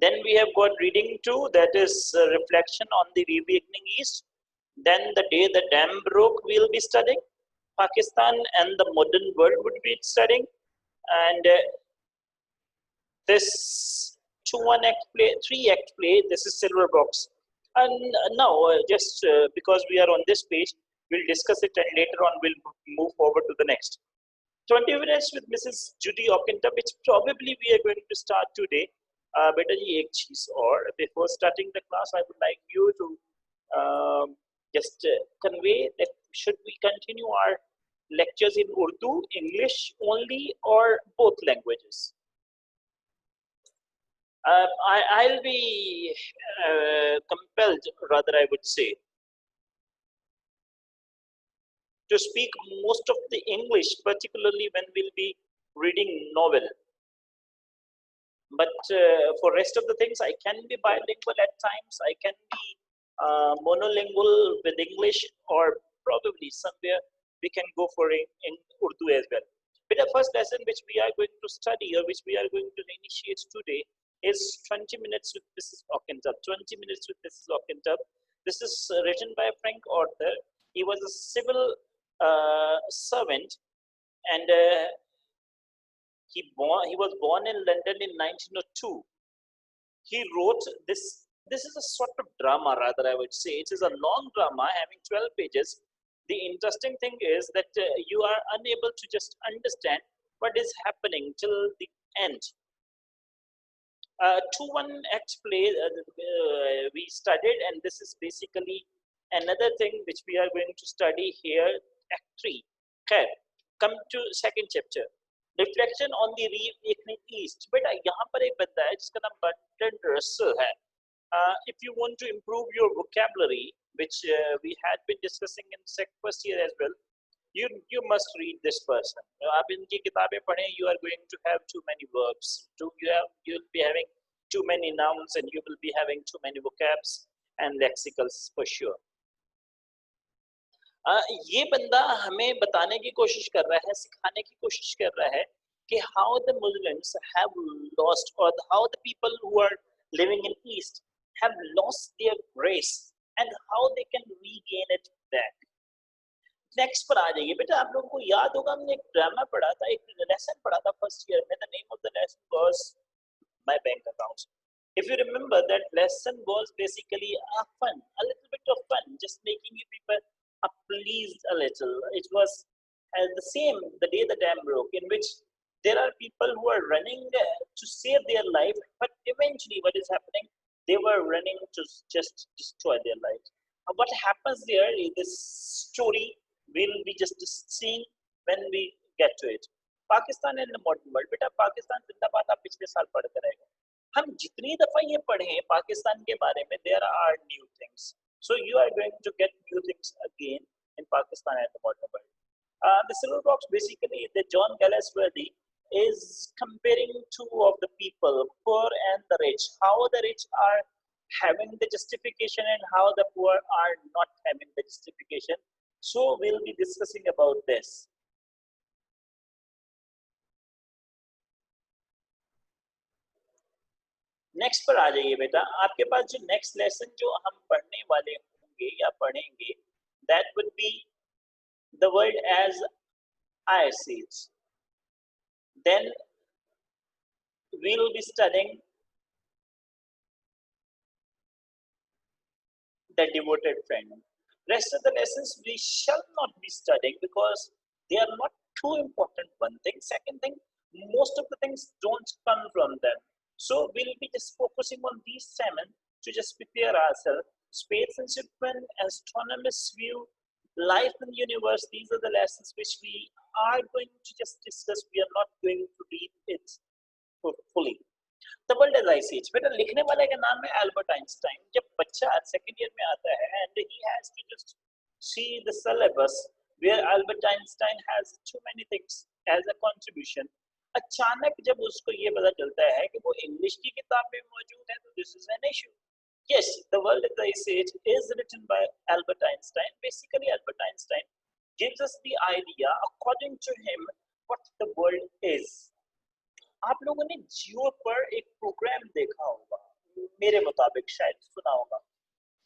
Then we have got reading 2, that is reflection on the reawakening East. Then the day the dam broke, we'll be studying. Pakistan and the modern world would be studying. And this 2-1 act play, 3-act play, this is Silver Box. And now, just because we are on this page, we'll discuss it and later on we'll move forward to the next. 20 minutes with Mrs. Judy Ockenta, which probably we are going to start today. Beta ji ek cheez or before starting the class, I would like you to just convey that should we continue our lectures in Urdu, English only, or both languages? I'll be compelled, rather I would say, to speak most of the English, particularly when we'll be reading novel. But for rest of the things, I can be bilingual at times. I can be monolingual with English, or probably somewhere we can go for in Urdu as well. But the first lesson which we are going to study, or which we are going to initiate today, is 20 minutes with Mrs. Ockentub. 20 minutes with Mrs. Ockentub. This is written by a Frank author. He was a civil servant, and he was born in London in 1902. He wrote this. This is a sort of drama, rather I would say. It is a long drama having 12 pages. The interesting thing is that you are unable to just understand what is happening till the end. 2-1 act play we studied, and this is basically another thing which we are going to study here. Act 3. Okay, come to second chapter. Reflection on the reawakening East. बेटा यहाँ पर एक बंदा है जिसका नाम Bertrand Russell है. If you want to improve your vocabulary, which we had been discussing in first year as well, you must read this person. आप इनकी किताबें पढ़ें, you are going to have too many verbs. You'll be having too many nouns, and you will be having too many vocabs and lexicals for sure. ये बंदा हमें बताने की कोशिश कर रहा है, सिखाने की कोशिश कर रहा है कि how the Muslims have lost, or how the people who are living in East have lost their grace, and how they can regain it back. Next पर आ जाइए बेटा. आप लोगों को याद होगा हमने एक ड्रामा पढ़ा था, एक लेसन पढ़ा था फर्स्ट ईयर में. The name of the lesson was my bank accounts. If you remember, that lesson was basically a little bit of fun, just making you people pleased a little. It was the same the day the dam broke, in which there are people who are running to save their life, but eventually what is happening? They were running to just destroy their lives. What happens there is this story we'll be just seeing when we get to it. Pakistan and modern world. बेटा पाकिस्तान जिंदाबाद आप पिछले साल पढ़ते रहेगा. हम जितनी दफा ये पढ़े पाकिस्तान के बारे में, there are new things. So you are going to get new things again in Pakistan and the modern world. The Silver Box, basically, the John Galsworthy is comparing two of the people, poor and the rich. How the rich are having the justification and how the poor are not having the justification. So we'll be discussing about this. Next पर आ जाइए बेटा. आपके पास जो next lesson जो हम पढ़ने वाले होंगे या पढ़ेंगे, that would be the word as I see it. Then we will be studying the devoted friend. Rest of the lessons we shall not be studying because they are not too important. One thing. Second thing, most of the things don't come from them. So we'll be just focusing on these 7 to just prepare ourselves. Space and shipment, astronomist's view, life in the universe. These are the lessons which we are going to just discuss. We are not going to read it fully. The world as I see it. बेटा लिखने वाले का नाम है Albert Einstein. जब बच्चा second year में आता है and he has to just see the syllabus where Albert Einstein has too many things as a contribution. अचानक जब उसको ये पता चलता है कि वो इंग्लिश की किताब में मौजूद है, तो this is an issue. Yes, the world as I see it is written by Albert Einstein. Basically, Albert Einstein gives us the idea, according to him, what the world is. आप लोगों ने जियो पर एक प्रोग्राम देखा होगा, मेरे मुताबिक शायद सुना होगा।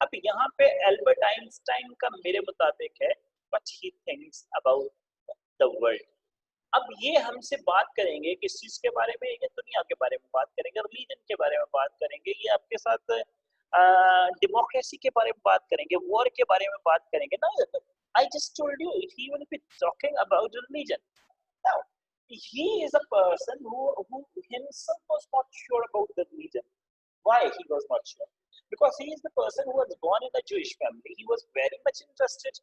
अब यहाँ पे एल्बर्ट आइंस्टाइन का मेरे मुताबिक है what he thinks about the world. अब ये हमसे बात करेंगे किस चीज के बारे में, ये दुनिया के बारे में बात करेंगे, रिलीजन के बारे में बात करेंगे, ये आपके साथ डेमोक्रेसी के बारे में बात करेंगे, वॉर के बारे में बात करेंगे ना। I just told you he will be talking about religion. Now he is a person who himself was not sure about the religion. Why he was not sure? Because he is the person who was born in a Jewish family. He was very much interested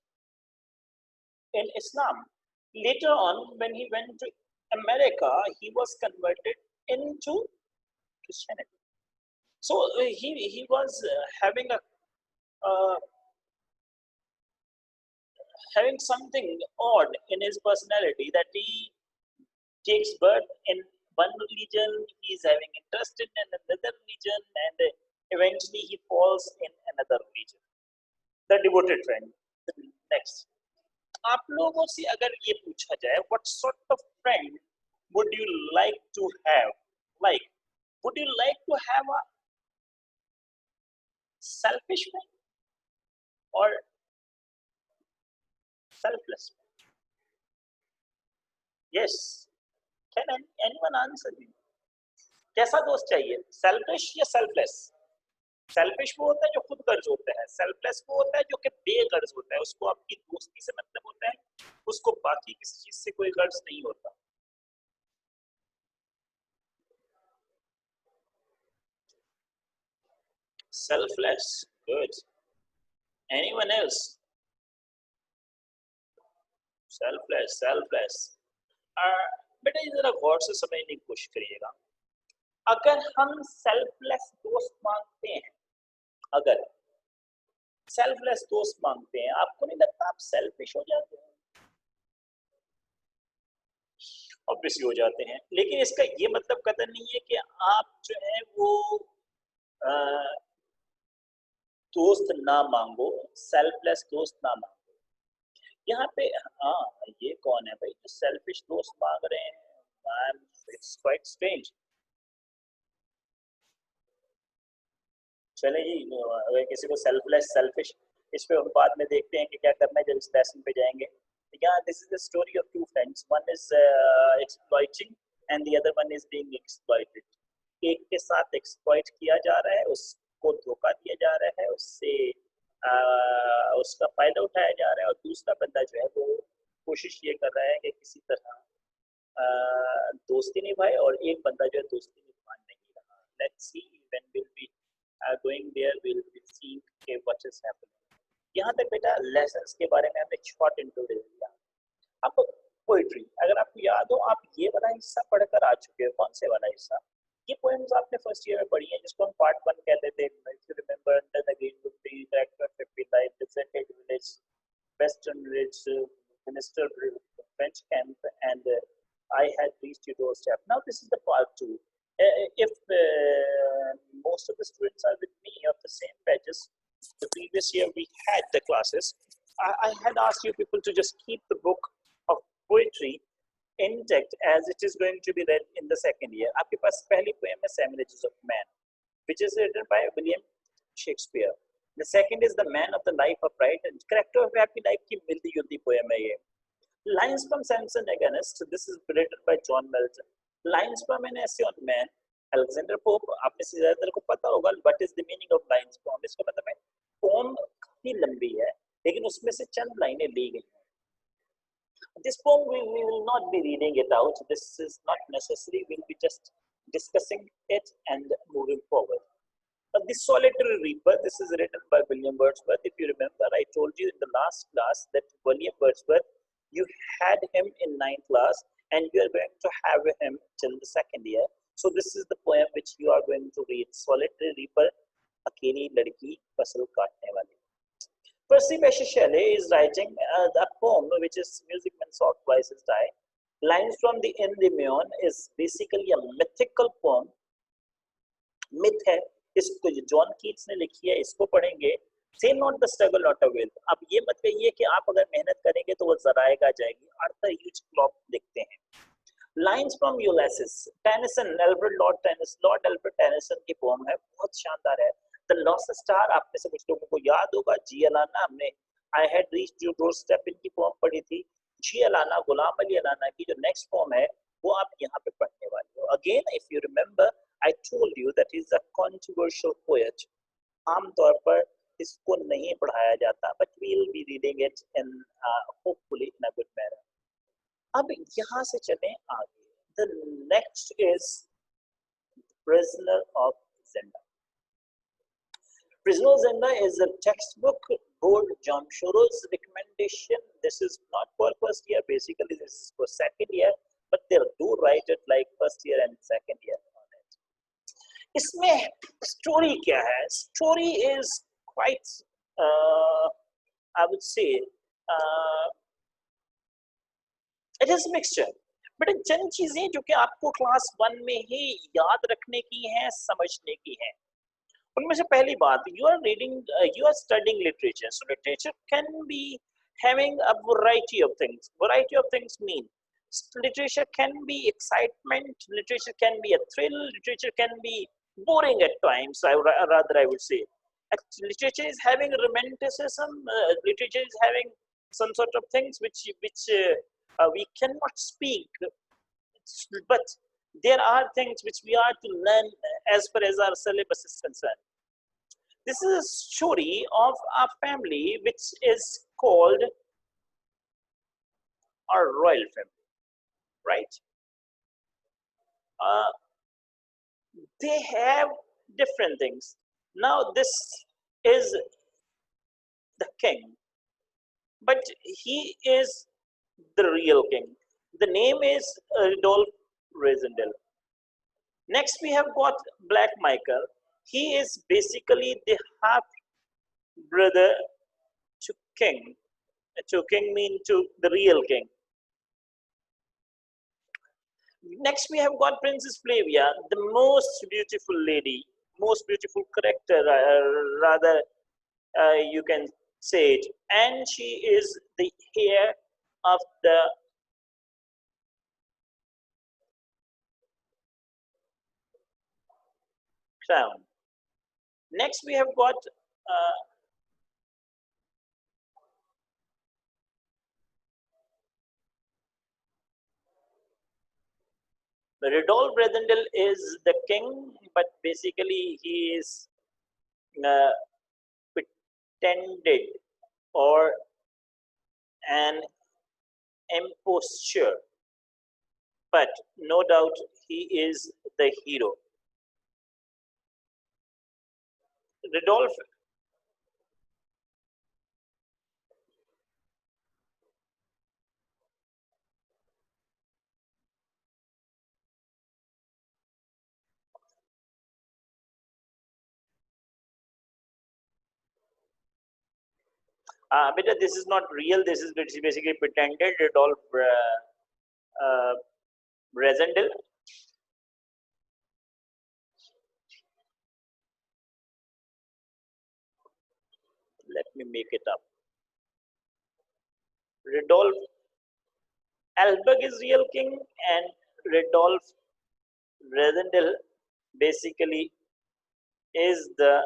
in Islam. Later on, when he went to America, he was converted into Christianity. So he was uh, having something odd in his personality, that he takes birth in one religion, he is having interest in another religion, and eventually he falls in another religion. The devoted friend. Next. आप लोगों से अगर ये पूछा जाए what sort of friend would you like to have, like would you like to have a selfish friend or selfless friend? Yes, can anyone answer me? कैसा दोस्त चाहिए, सेल्फिश या सेल्फलेस? सेल्फिश वो होता है जो खुद गर्ज होता है, सेल्फलेस वो होता है जो कि बेगर्ज होता है, उसको आपकी दोस्ती से मतलब होता है, उसको बाकी किसी चीज से कोई गर्ज नहीं होता। Selfless, good. Anyone else? Selfless, selfless. बेटा ये जरा गौर से समझने की कोशिश करिएगा। अगर हम सेल्फलेस दोस्त मांगते हैं, अगर सेल्फलेस दोस्त मांगते हैं, आपको नहीं लगता आप सेल्फिश हो जाते हैं? ऑब्वियसली हो जाते हैं, लेकिन इसका ये मतलब कतई नहीं है कि आप जो है वो दोस्त ना मांगो, सेल्फलेस दोस्त ना मांगो। यहाँ पे हाँ, ये कौन है भाई जो सेल्फिश दोस्त मांग रहे हैं? It's quite strange. चले जी, अगर किसी को सेल्फलेस सेल्फिश, इस पे हम बाद में देखते हैं कि क्या करना है जब इस लेसन पे जाएंगे। Yeah, this is the story of two friends. One is exploiting and the other one is being exploited. एक के साथ exploit किया जा रहा है, उसको धोखा दिया जा रहा है, उससे उसका फायदा उठाया जा रहा है, और दूसरा बंदा जो है वो कोशिश ये कर रहा है कि किसी तरह दोस्ती निभाए, और एक बंदा जो है दोस्ती निभा नहीं रहा। Let's see when we'll be going there, we'll be seeing what is happening. यहाँ तक बेटा लेसन्स के बारे में हमने शॉर्ट इंट्रो दे दिया। अब पोइट्री, अगर आपको याद हो, आप ये वाला हिस्सा पढ़कर आ चुके हो। कौन से वाला हिस्सा? ये पोएम्स आपने फर्स्ट ईयर में पढ़ी है, जिसको हम पार्ट 1 कहते थे। If you remember, under the green book tree, tractor happy life, dissented village, western ridge, minister French camp, and I had reached your doorstep. Now this is the part 2. If most of the students are with me of the same pages, the previous year we had the classes, I had asked you people to just keep the book of poetry intact as it is going to be read in the second year. आपके पास पहली poem है Seven Ages of Man, which is written by William Shakespeare. The second is The Man of the Life Upright, and Character of Happy Life की मिलती जुलती poem है ये. Lines from Samson Agonist, this is written by John Milton. Lines from an Essay on Man, Alexander Pope. आप में से ज्यादातर को पता होगा what is the meaning of lines from. इसका मतलब है poem काफी लंबी है, लेकिन उसमें से चंद लाइनें ली गई हैं. This poem we will not be reading it out. This is not necessary. We'll be just discussing it and moving forward. The Solitary Reaper. This is written by William Wordsworth. If you remember, I told you in the last class that William Wordsworth, you had him in 9th class, and you are going to have him till the second year. So this is the poem which you are going to read. Solitary Reaper, अकेली लड़की फसल काटने वाली. Percy Bysshe Shelley is writing a poem which is Music When Soft Voices Die. Lines from the Endymion is basically a mythical poem. Myth है, इसको John Keats ने लिखी है, इसको पढ़ेंगे. Say not the struggle, not a will. अब ये मत कहिए कि आप अगर मेहनत करेंगे तो वो जराएगा जाएगी. आर्थर ह्यूज क्लॉक लिखते हैं. Lines from Ulysses, Tennyson, Alfred Lord tennis, Lord Alfred Tennyson की पोम है, बहुत शानदार है। द लॉस्ट स्टार, आप में से कुछ लोगों को याद होगा, जी अलाना, हमने I had reached your doorstep इनकी पोम पढ़ी थी। जी अलाना, गुलाम अली अलाना की जो नेक्स्ट पोम है वो आप यहाँ पे पढ़ने वाले हो। Again if you remember I told you that is a controversial poet, आमतौर पर इसको नहीं पढ़ाया जाता, but we will be reading it in hopefully in a good manner. अब यहाँ से चलें आगे। The next is prisoner of Zenda. Prisoner of Zenda is a textbook board Jamshoro's recommendation. This is not for first year, basically this is for second year, but they do write it like first year and second year on it. इसमें story क्या है? Story is quite, I would say it is mixture, but चंद चीजें जो कि आपको class 1 में ही याद रखने की हैं, समझने की हैं। उनमें से पहली बात, you are reading, you are studying literature, so literature can be having a variety of things. Variety of things mean literature can be excitement, literature can be a thrill, literature can be boring at times. Rather, I would say, literature is having romanticism. Literature is having some sort of things which we cannot speak, but there are things which we are to learn as far as our syllabus is concerned. This is a story of a family which is called a royal family, right? Uh, they have different things. Now, this is the king, but he is the real king. The name is Rudolph Resendel. Next, we have got Black Michael. He is basically the half brother to king. To king mean to the real king. Next, we have got Princess Flavia, the most beautiful lady, most beautiful character, rather, you can say it. And she is the heir of the crown. Next, we have got Rudolph Bredendel is the king, but basically he is uh, pretended or an imposture, but no doubt he is the hero. Rudolph, but this is not real. This is basically pretended. Rudolph Bredendel. Let me make it up. Rudolph Alberg is real king, and Rudolph Bredendel basically is the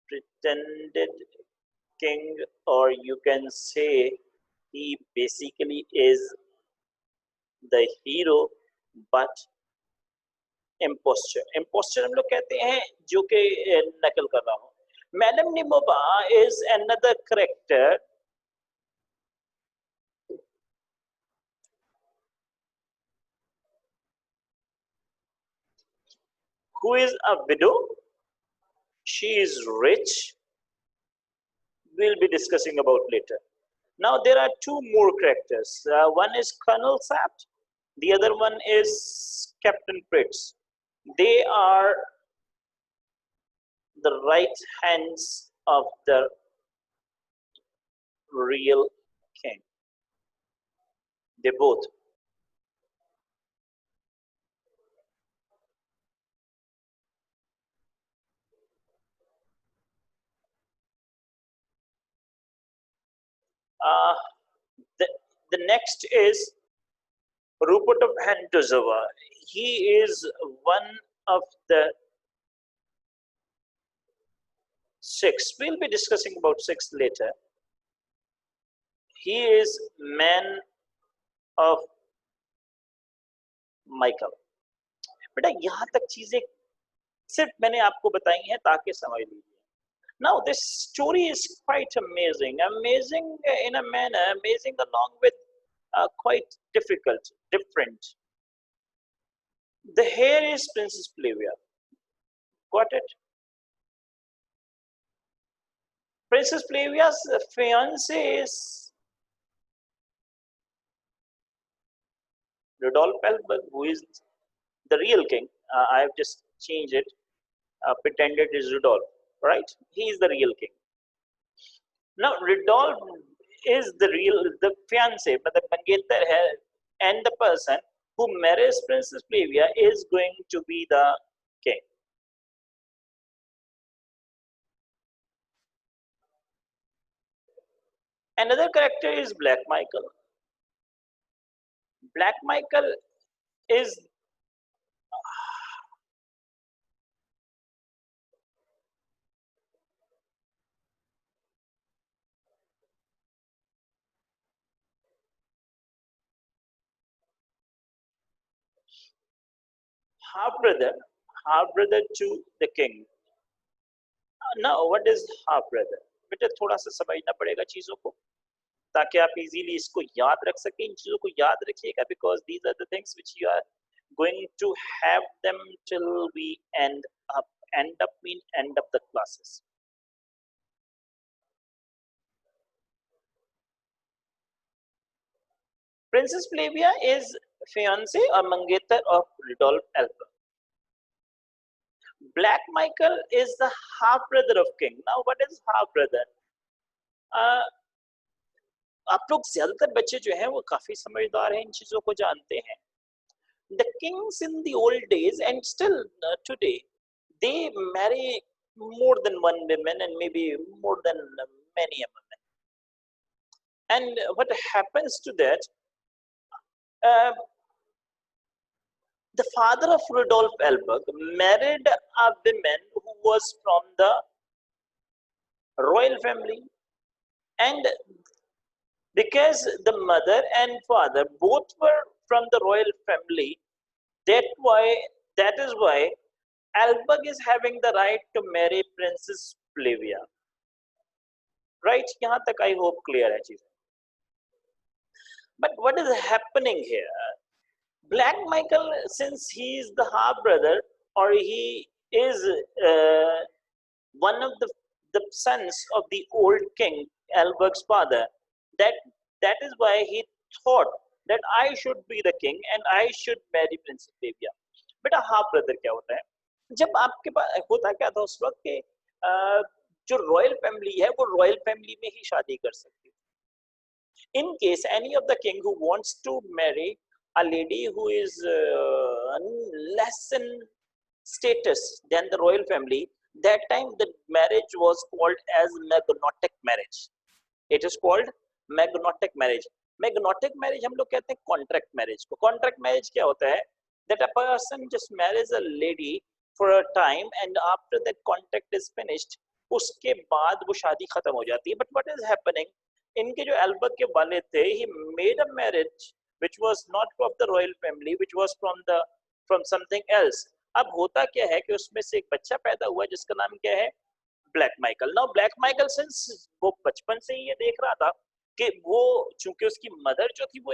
pretended king, or you can say he basically is the hero, but imposture. Imposture हम लोग कहते हैं जो कि नकल कर रहा हूँ. Madame Nimova is another character who is a widow. She is rich. We'll be discussing about later. Now there are two more characters. One is Colonel Sapt. The other one is Captain Fritz. They are the right hands of the real king. They both. Uh, The next is Rupert of Antozova. He is one of the six. We'll be discussing about six later. He is man of Michael. बेटा यहाँ तक चीजें सिर्फ मैंने आपको बताई हैं ताकि समझ लीजिए. Now this story is quite amazing, amazing in a manner, amazing along with quite difficult, different. The here is Princess Flavia. Got it? Princess Flavia's fiance is Rudolph Elberg, who is the real king. I have just changed it, pretended is Rudolph, right? He is the real king. Now, Rudolph is the fiance, but the mangetar hai, and the person who marries Princess Flavia is going to be the king. Another character is Black Michael. Black Michael is half brother to the king. Now, what is half brother? बेटा थोड़ा सा समझना पड़ेगा चीजों को ताकि आप easily इसको याद रख सकें. इन चीजों को याद रखिएगा because these are the things which you are going to have them till we end up. End up the classes. Princess Flavia is fiance or mangetar of Rudolph Elber. Black Michael is the half brother of king. Now, what is half brother? आप लोग ज्यादातर बच्चे जो हैं वो काफी समझदार हैं, इन चीजों को जानते हैं. The kings in the old days and still today, they marry more than one woman and maybe more than many women. And what happens to that? Uh, the father of Rudolph Elberg married a woman who was from the royal family, and because the mother and father both were from the royal family, that is why Elberg is having the right to marry Princess Flavia. Right? यहाँ तक I hope clear है चीज़. But what is happening here? Black Michael, since he is the half brother, or he is one of the sons of the old king, Elberg's father, that is why he thought that I should be the king and I should marry Princess Flavia. बेटा half brother क्या होता है? जब आपके पास होता क्या था उस वक्त के जो रॉयल फैमिली है वो रॉयल फैमिली में ही शादी कर सकती है. In case any of the king who wants to marry a lady who is less in status than the royal family, that time the marriage was called as magnotic marriage. It is called magnotic marriage. Magnotic marriage हम लोग कहते हैं contract marriage को. Contract marriage क्या होता है? That a person just marries a lady for a time and after that contract is finished, उसके बाद वो शादी खत्म हो जाती है. But what is happening? इनके जो एल्बर्ग के वालिद थे, he made a marriage which was not of the royal family, which was from something else. अब होता क्या है कि उसमें से एक बच्चा पैदा हुआ जिसका नाम क्या है? Black Michael. Now black Michael since वो बचपन से ही ये देख रहा था कि वो चूंकि उसकी मदर जो थी वो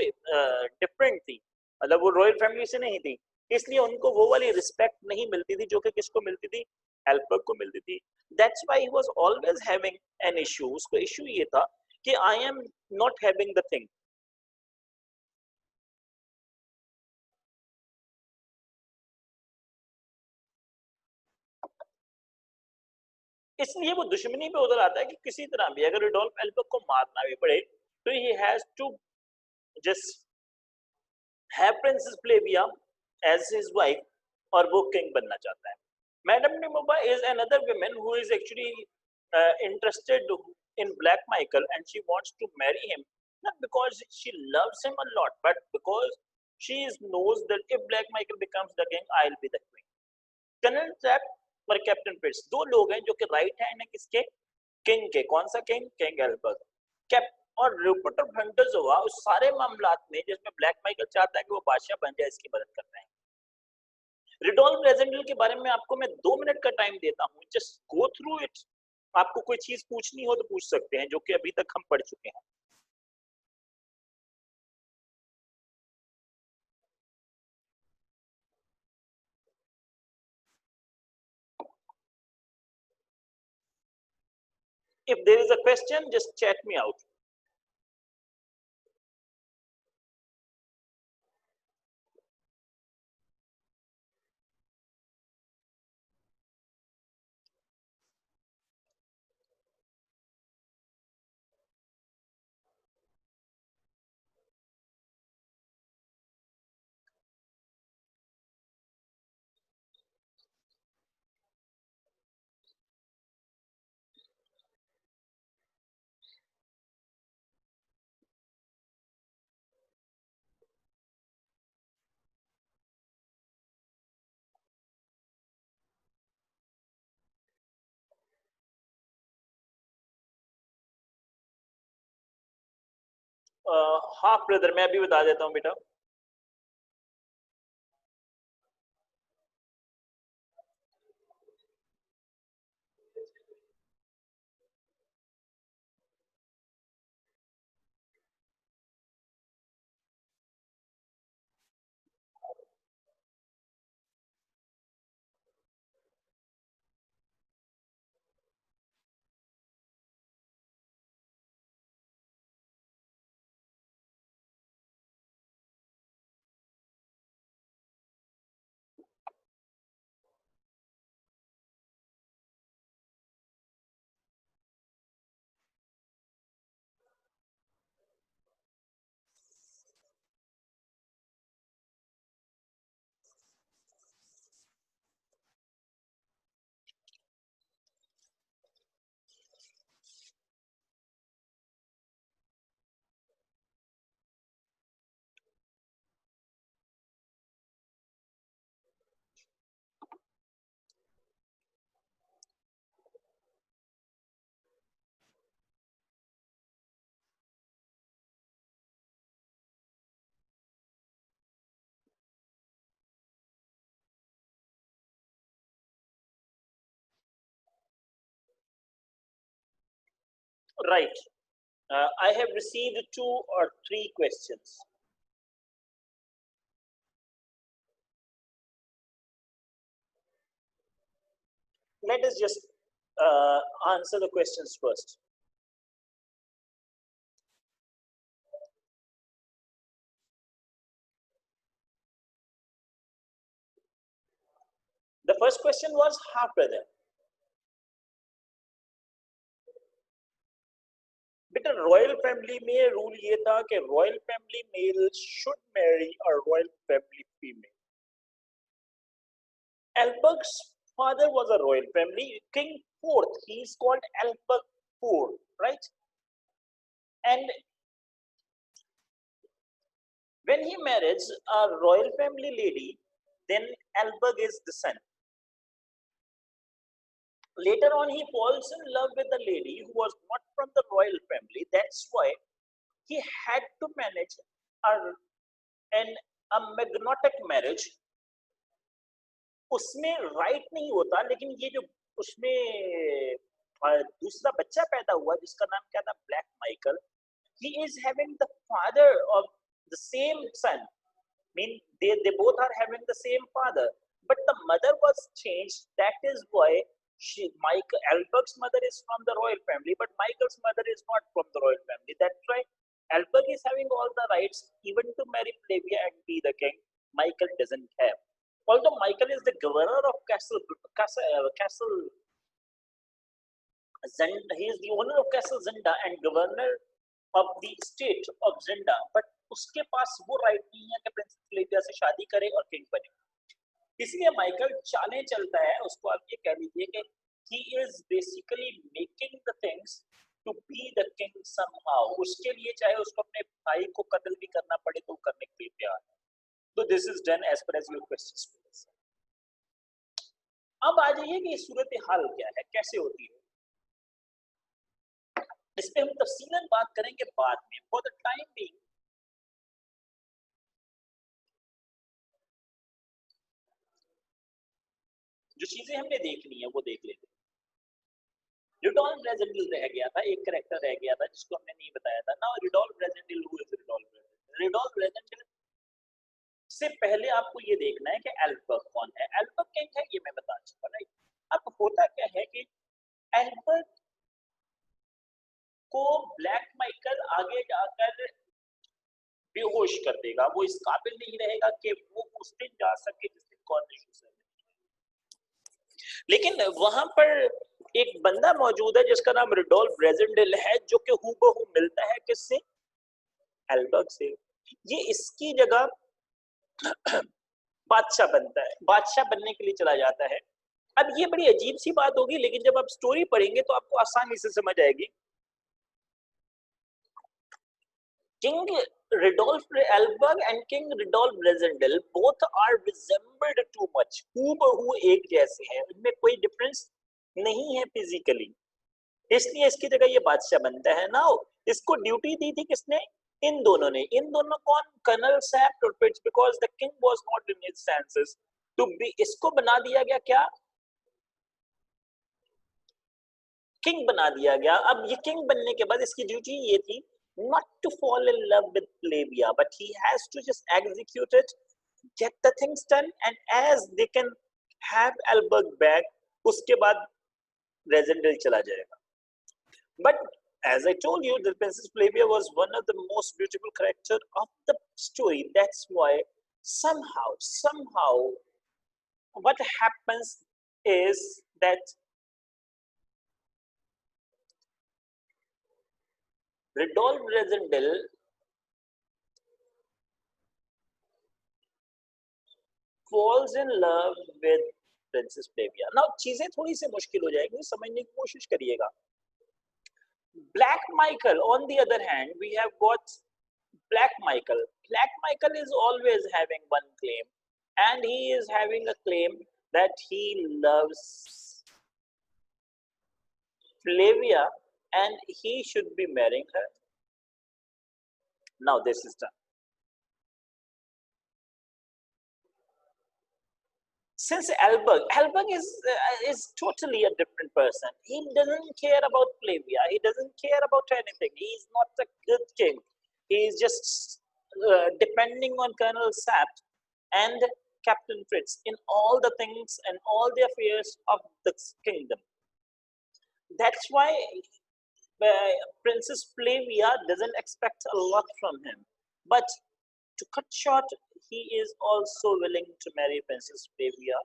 डिफरेंट थी, मतलब वो रॉयल फैमिली से नहीं थी, इसलिए उनको वो वाली रिस्पेक्ट नहीं मिलती थी जो कि किसको मिलती थी? एल्बर्ग को मिलती थी. That's why he was always having an issue. उसको इशू ये था कि I am not having the thing. इसलिए वो दुश्मनी पे उतर आता है कि किसी तरह भी अगर रुडोल्फ एल्बर्ग को मारना भी पड़े तो he has to just have Princess Flavia as his wife और वो किंग बनना चाहता है. Madame de Mauban is another woman who is actually interested in Black Michael and she wants to marry him not because she loves him a lot, but because she knows that if Black Michael becomes the king, I'll be the queen. Colonel Trapp और captain Pitts दो लोग हैं जो कि right hand है किसके, king के. कौन सा किंग? King Albert. कैप और रूपर्ट ऑफ हंटर्स हुआ उस सारे मामलात में जिसमें ब्लैक माइकल चाहता है कि वो बादशाह बन जाए, इसकी मदद कर रहे हैं. रिडोल्फ रेजेंडल के बारे में आपको मैं 2 मिनट का टाइम देता हूं, जस्ट गो थ्रू इट. आपको कोई चीज पूछनी हो तो पूछ सकते हैं जो कि अभी तक हम पढ़ चुके हैं. If there is a question, just chat me out. हाँ ब्रदर, मैं भी बता देता हूँ बेटा. Right. I have received 2 or 3 questions. Let us just answer the questions first. The first question was half brother. बेटा रॉयल फैमिली में rule ये था कि royal family male should marry a royal family female. Albert's father was a royal family, King Fourth. He is called Albert IV, right? And when he marries a royal family lady, then Albert is the son. Later on, he falls in love with a lady who was not from the royal family. That's why he had to manage a, a magnotic marriage. उसमें right नहीं होता, लेकिन ये जो उसमें दूसरा बच्चा पैदा हुआ जिसका नाम क्या था, black Michael, he is having the father of the same son. Mean they both are having the same father, but the mother was changed. That is why Albert's mother is from the royal family, but Michael's mother is not from the royal family. That's why Albert is having all the rights even to marry Flavia and be the king. Michael doesn't have. Although Michael is the governor of Castle Zenda, he is the owner of Castle Zenda and governor of the state of Zenda, but उसके पास वो right नहीं है कि princess Flavia से शादी करे और king बने. इसलिए माइकल चालें चलता है, उसको आप ये कह लीजिए कि he is basically making the things to be the king somehow, उसके लिए चाहे उसको अपने भाई को कत्ल भी करना पड़े तो करने के लिए तैयार है. तो this is done as per as your questions. अब आ जाइए कि सूरत हाल क्या है, कैसे होती है. इस पे हम तफसीलन बात करेंगे बाद में. फॉर द टाइम बीइंग जो चीजें हमने देखनी है वो देख लेते हैं. रिडोल्फ रेजेंडल रह गया था, एक कैरेक्टर रह गया था जिसको हमने नहीं बताया था. Now Rudolf Rassendyll, who is Rudolf Rassendyll? Rudolf Rassendyll से पहले आपको ये देखना है कि एल्बर्ट कौन है. एल्बर्ट किंग है, ये मैं बता चुका. राइट. अब होता क्या है कि एल्बर्ट को ब्लैक माइकल आगे जाकर बेहोश कर देगा. वो इस काबिल नहीं रहेगा कि वो उस दिन जा सके जिस दिन कॉर्निश से. लेकिन वहां पर एक बंदा मौजूद है जिसका नाम रिडोल्फ रेजेंडल है, जो कि हूबहू मिलता है किससे? एल्बर्ट से. ये इसकी जगह बादशाह बनता है, बादशाह बनने के लिए चला जाता है. अब ये बड़ी अजीब सी बात होगी, लेकिन जब आप स्टोरी पढ़ेंगे तो आपको आसानी से समझ आएगी. King Rudolf Elberg and King Rudolf Resendel both are resembled too much. हूबहू एक जैसे हैं, इनमें कोई डिफरेंस नहीं है फिजिकली. इसलिए इसकी जगह ये बादशाह बनता है. नाउ इसको ड्यूटी दी थी किसने? इन दोनों ने. इन दोनों कौन? कर्नल सैप और पिट्स, because the king was not in his senses to be. इसको बना दिया गया क्या? किंग बना दिया गया. अब ये किंग बनने के बाद इसकी ड्यूटी ये थी not to fall in love with Flavia, but he has to just execute it, get the things done, and as they can have Albert back, उसके बाद Resendel चला जाएगा. But as I told you, the Princess Flavia was one of the most beautiful character of the story. That's why somehow, what happens is that Rudolf Resendel falls in love with Princess Flavia. Now चीजें थोड़ी सी मुश्किल हो जाएगी, समझने की कोशिश करिएगा. Black Michael, on the other hand, we have got Black Michael. Black Michael is always having one claim, and he is having a claim that he loves Flavia and he should be marrying her. Now this is done. Since Albert is totally a different person. He doesn't care about Flavia. He doesn't care about anything. He is not a good king. He is just depending on Colonel Sapt and Captain Fritz in all the things and all the affairs of the kingdom. That's why Princess Flavia doesn't expect a lot from him. But to cut short, he is also willing to marry Princess Flavia.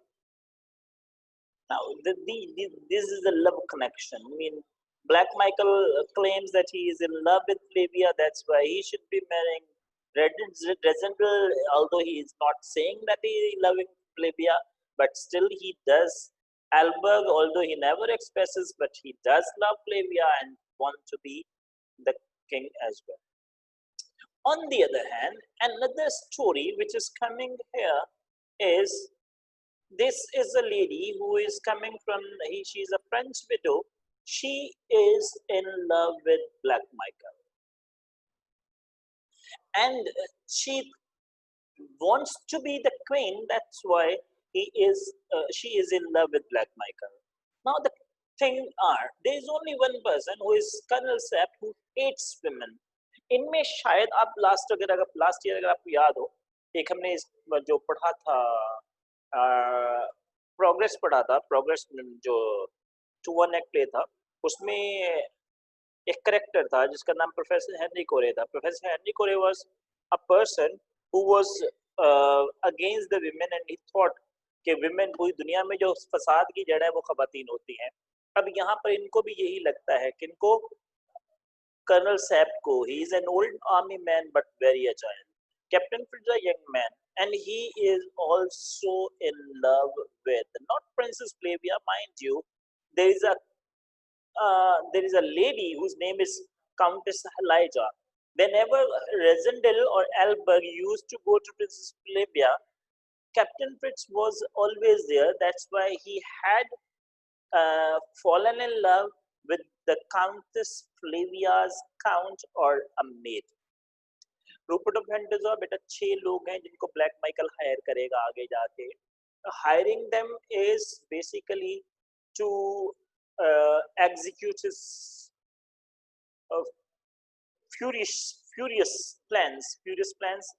Now, this is a love connection. I mean, Black Michael claims that he is in love with Flavia. That's why he should be marrying Resendel, although he is not saying that he is loving Flavia, but still he does. Alberg, although he never expresses, but he does love Flavia and want to be the king as well. On the other hand, another story which is coming here is this is a lady who is coming from, she is a French widow. She is in love with Black Michael. And she wants to be the queen. That's why she is in love with Black Michael. Now the thing are, there is only one person who is Colonel Sepp who hates women. इनमें शायद आप last year अगर आपको याद हो, एक हमने जो पढ़ा था प्रोग्रेस पढ़ा था, प्रोग्रेस जो 2-1 एक्ट प्ले था, उसमें एक करेक्टर था जिसका नाम प्रोफेसर हेनरी कोरे था. प्रोफेसर हेनरी कोरे was a person who was against the women and he thought कि विमेन पूरी दुनिया में जो फसाद की जड़ है वो खवातीन होती हैं. अब यहाँ पर इनको भी यही लगता है कि इनको Colonel Sapp को, he is an old army man but very agile. Captain Fritz is a young man and he is also in love with not Princess Flavia, mind you. There is a there is a lady whose name is Countess Elijah. Whenever Resendel or Alberg used to go to Princess Flavia, Captain Fritz was always there. That's why he had fallen in love with the Countess Flavia's count or a maid. Rupert of Hentzau बेटा 6 लोग हैं जिनको black Michael higher करेगा आगे जाके. Hiring them is basically to execute his uh, furious plans.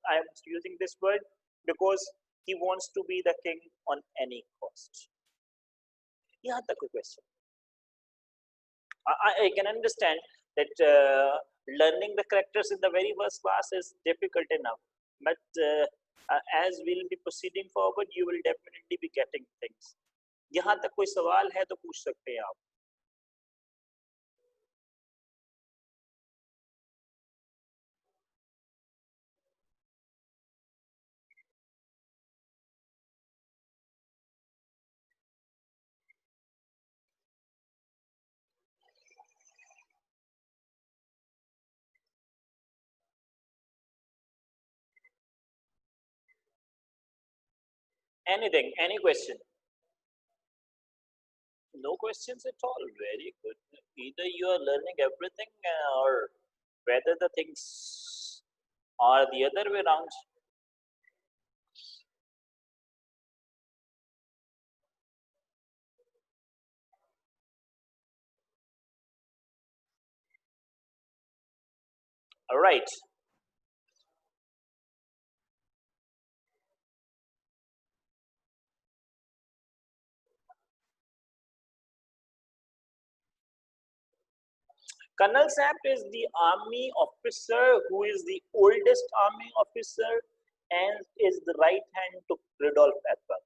I am using this word because he wants to be the king on any cost. यहाँ तक कोई question. I can understand that learning the characters in the very first class is difficult enough, but as we'll be proceeding forward, you will definitely be getting things. यहाँ तक कोई सवाल है तो पूछ सकते हैं आप. Anything, any question? No questions at all. Very good. Either you are learning everything or whether the things are the other way around. All right. Colonel Sapp is the army officer who is the oldest army officer and is the right hand to Rudolf Epper.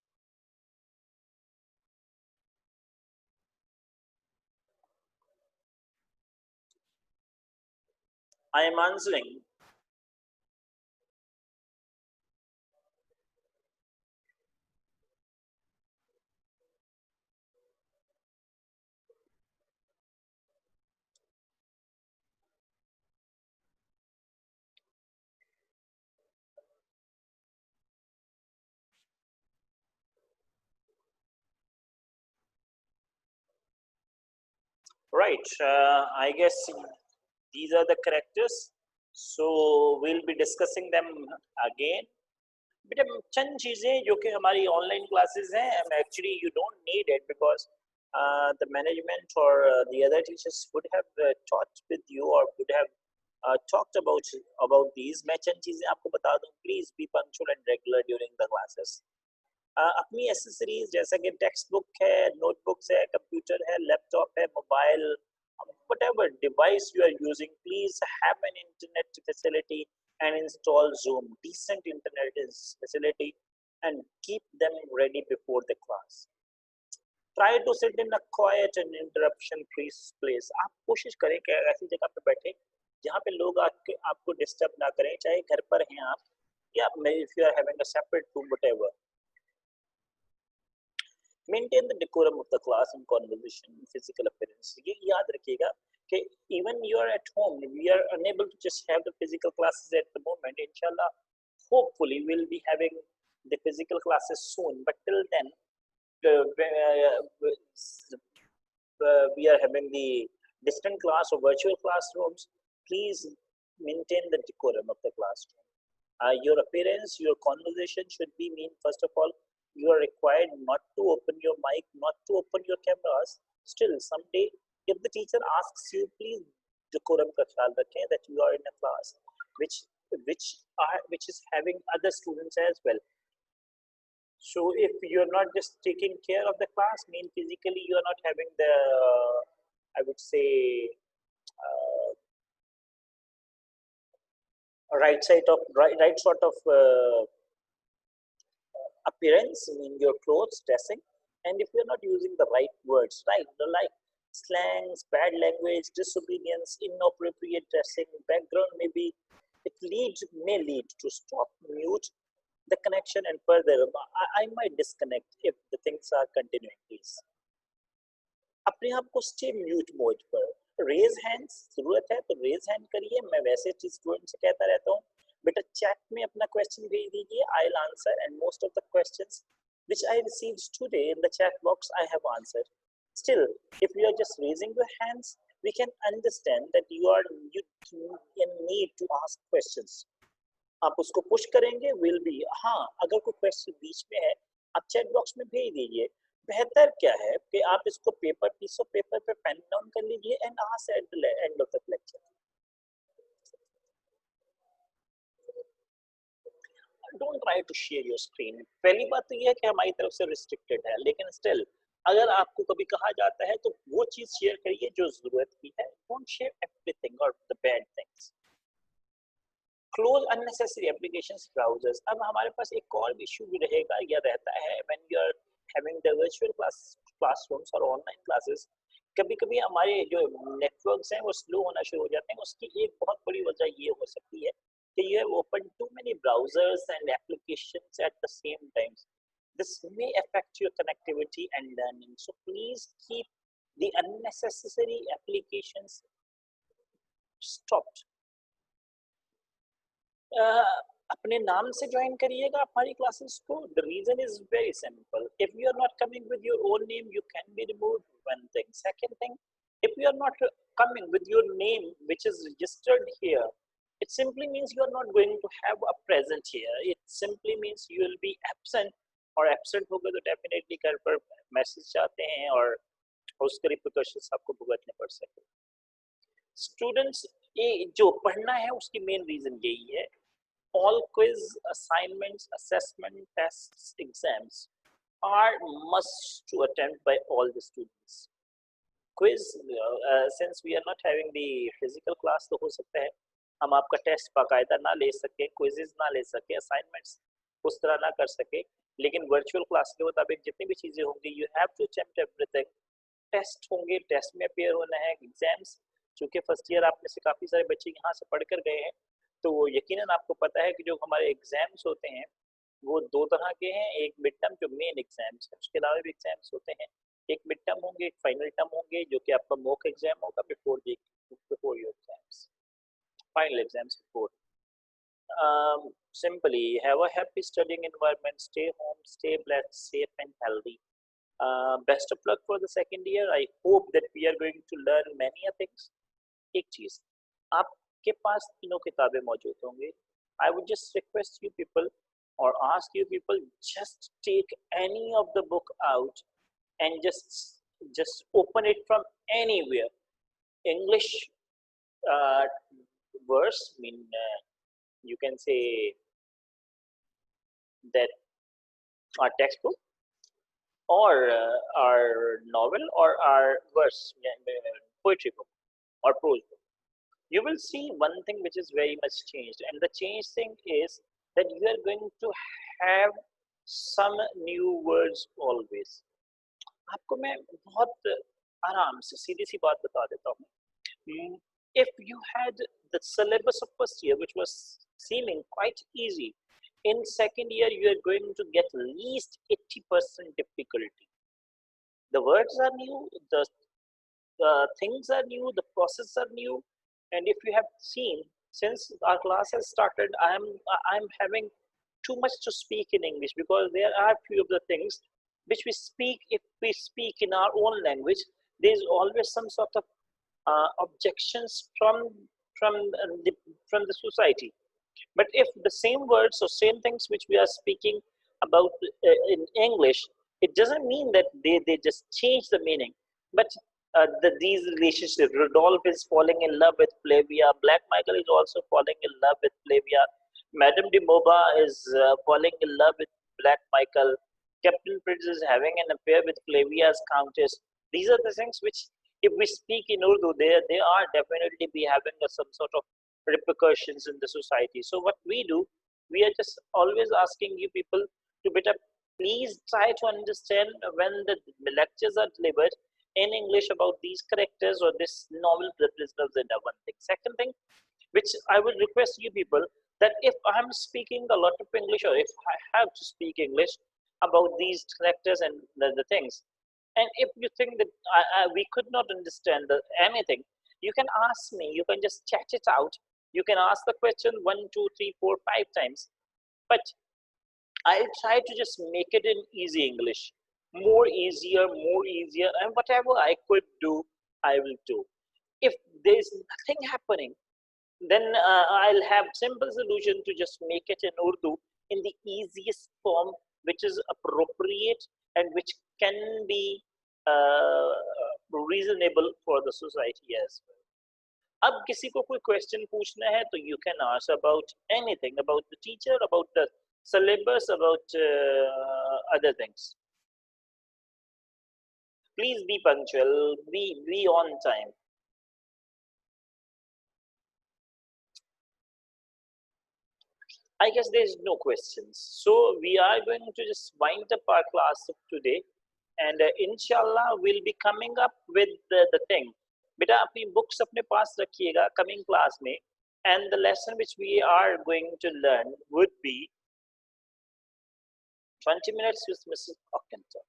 I am answering. Right. I guess these are the characters. So we'll be discussing them again. बेटा चंद चीजें जो कि हमारी online classes हैं actually you don't need it because the management or the other teachers would have taught with you or would have talked about these. मैं चंद चीजें आपको बता दूं. Please be punctual and regular during the classes. अपनी accessories जैसा कि text book है, notebooks है, कंप्यूटर है, लैपटॉप है, mobile, whatever device you are using, please have an internet facility and install Zoom, decent internet facility, and keep them ready before the class. Try to sit in a quiet and interruption free place. आप कोशिश करें कि ऐसी जगह पे बैठे जहाँ पे लोग आपको डिस्टर्ब ना करें, चाहे घर पर हैं आप या if you are having a separate room, whatever. Maintain the decorum of the class and conversation, physical appearance. ये याद रखिएगा कि even you are at home, we are unable to just have the physical classes at the moment. Inshallah, hopefully we'll be having the physical classes soon. But till then, we are having the distant class or virtual classrooms. Please maintain the decorum of the classroom. Your appearance, your conversation should be mean. First of all, you are required not to open your mic, not to open your cameras. Still, someday, if the teacher asks you, please decorum ka khayal rakhein that you are in a class which is having other students as well. So if you are not just taking care of the class, mean physically you are not having the, I would say, right sort of appearance, mean your clothes, dressing, and if you're not using the right words, right, the like slangs, bad language, disobedience, inappropriate dressing, background, maybe may lead to stop, mute the connection, and further, I might disconnect if the things are continuing, please. अपने आप को stay mute mode पर, raise hands जरूरत है तो raise hand करिए। मैं वैसे स्टूडेंट से कहता रहता हूँ बेटा चैट में अपना क्वेश्चन भेज दीजिए, I will answer, and most of the questions which I received today in the chat box I have answered. Still, if you are just raising your hands, we can understand that you are in need to ask questions. आप उसको push करेंगे will be, हाँ अगर कोई question बीच में है आप chat box में भेज दीजिए। बेहतर क्या है कि आप इसको पेपर पीस ऑफ पेपर पे पेन डाउन कर लीजिए and ask at the end of the lecture. Don't try to share your screen. पहली बात तो ये है कि हमारी तरफ से रिस्ट्रिक्टेड है, लेकिन स्टिल अगर आपको कभी कहा जाता है तो वो चीज शेयर करिए जो जरूरत की है। डोंट शेयर एवरीथिंग और the bad things. Close unnecessary applications browsers. अब हमारे पास एक और इशू भी रहेगा या रहता है when you are having the virtual classrooms और ऑनलाइन क्लासेस। कभी कभी हमारे जो नेटवर्क्स हैं वो स्लो होना शुरू हो जाते हैं। उसकी एक बहुत बड़ी वजह ये हो सकती है कि you have opened too many browsers and applications at the same time. This may affect your connectivity and learning. So please keep the unnecessary applications stopped. अपने नाम से ज्वाइन करिएगा हमारी क्लासेस को। The reason is very simple, if you are not coming with your own name you can be removed, one thing. Second thing, if you are not coming with your name which is registered here, it simply means you are not going to have a present here. It simply means you will be absent, और absent होगा तो definitely घर पर message आते हैं और उसके रिpercussions आपको भुगतने पड़ सकते हैं। स्टूडेंट्स ये जो पढ़ना है उसकी मेन रीजन यही है। All quiz, assignments, assessment, tests, exams are must to attempt by all the students. Quiz, since we are not having the physical class, तो हो सकता है हम आपका टेस्ट बाकायदा ना ले सके, क्विजेज ना ले सके, असाइनमेंट्स उस तरह ना कर सके, लेकिन वर्चुअल क्लास के मुताबिक जितनी भी चीज़ें होंगी you have to attempt everything. Test होंगे, टेस्ट में अपेयर होना है, एग्जाम्स, चूँकि फर्स्ट ईयर आप में से काफ़ी सारे बच्चे यहाँ से पढ़ कर गए हैं तो यकीनन आपको पता है कि जो हमारे एग्जाम्स होते हैं वो दो तरह के हैं। एक मिड टर्म जो मेन एग्जाम्स है, उसके अलावा भी एग्जाम्स होते हैं। एक मिड टर्म होंगे, एक फाइनल टर्म होंगे जो कि आपका मॉक एग्जाम होगा before your exams, final exams before. Simply have a happy studying environment, stay home, stay blessed, safe and healthy. Best of luck for the second year. I hope that we are going to learn many things. एक चीज, आपके पास तीनों किताबें मौजूद होंगे। I would just request you people or ask you people, just take any of the book out and just open it from anywhere. English verse, you can say that our textbook or our novel or our verse, poetry book or prose book. You will see one thing which is very much changed, and the change thing is that you are going to have some new words always. आपको मैं बहुत आराम से सीधी सी बात बता देता हूँ। If you had the syllabus of first year which was seeming quite easy, in second year you are going to get least 80% difficulty. The words are new, the things are new, the processes are new, and if you have seen since our class has started, I'm having too much to speak in English because there are few of the things which we speak. If we speak in our own language, there is always some sort of objections from the society. But if the same words or same things which we are speaking about in English, it doesn't mean that they just change the meaning, but these relationships. Rodolph is falling in love with Flavia. Black Michael is also falling in love with Flavia. Madame de Moba is falling in love with Black Michael. Captain Prince is having an affair with Flavia's countess. These are the things which, if we speak in Urdu, they are definitely be having some sort of repercussions in the society. So what we do, we are just always asking you people to better please try to understand when the lectures are delivered in English about these characters or this novel represents one thing. Second thing, which I would request you people, that if I'm speaking a lot of English or if I have to speak English about these characters and the things, And if you think that we could not understand anything, you can ask me. You can just chat it out. You can ask the question one, two, three, four, 5 times. But I'll try to just make it in easy English, more easier, and whatever I could do, I will do. If there is nothing happening, then I'll have simple solution to just make it in Urdu in the easiest form, which is appropriate and which can be uh, reasonable for the society as well. अब किसी को कोई question पूछना है तो you can ask about anything, about the teacher, about the syllabus, about other things. Please be punctual, be on time. I guess there's no questions. So we are going to just wind up our class of today, and inshallah we'll be coming up with the thing. बेटा अपनी books अपने पास रखिएगा coming class में, and the lesson which we are going to learn would be 20 minutes with Mrs. Hawkinson.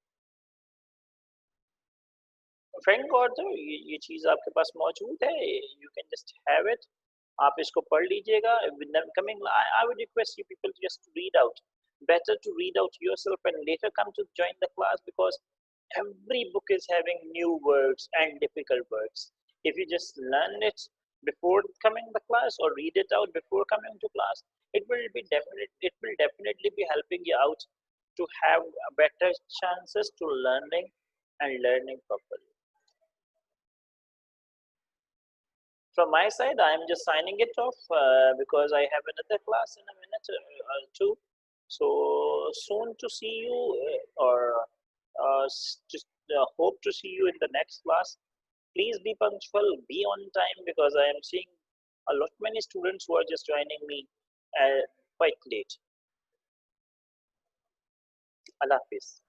Frank author, ये चीज़ आपके पास मौजूद है. You can just have it. आप इसको पढ़ लीजिएगा. Coming, I would request you people just to read out. Better to read out yourself and later come to join the class, because every book is having new words and difficult words. If you just learn it before coming to class or read it out before coming to class, it will definitely be helping you out to have better chances to learning and learning properly. From my side, I am just signing it off because I have another class in a minute or two. So soon to see you, or just hope to see you in the next class. Please be punctual, be on time, because I am seeing a lot many students who are just joining me quite late. Allah Hafiz.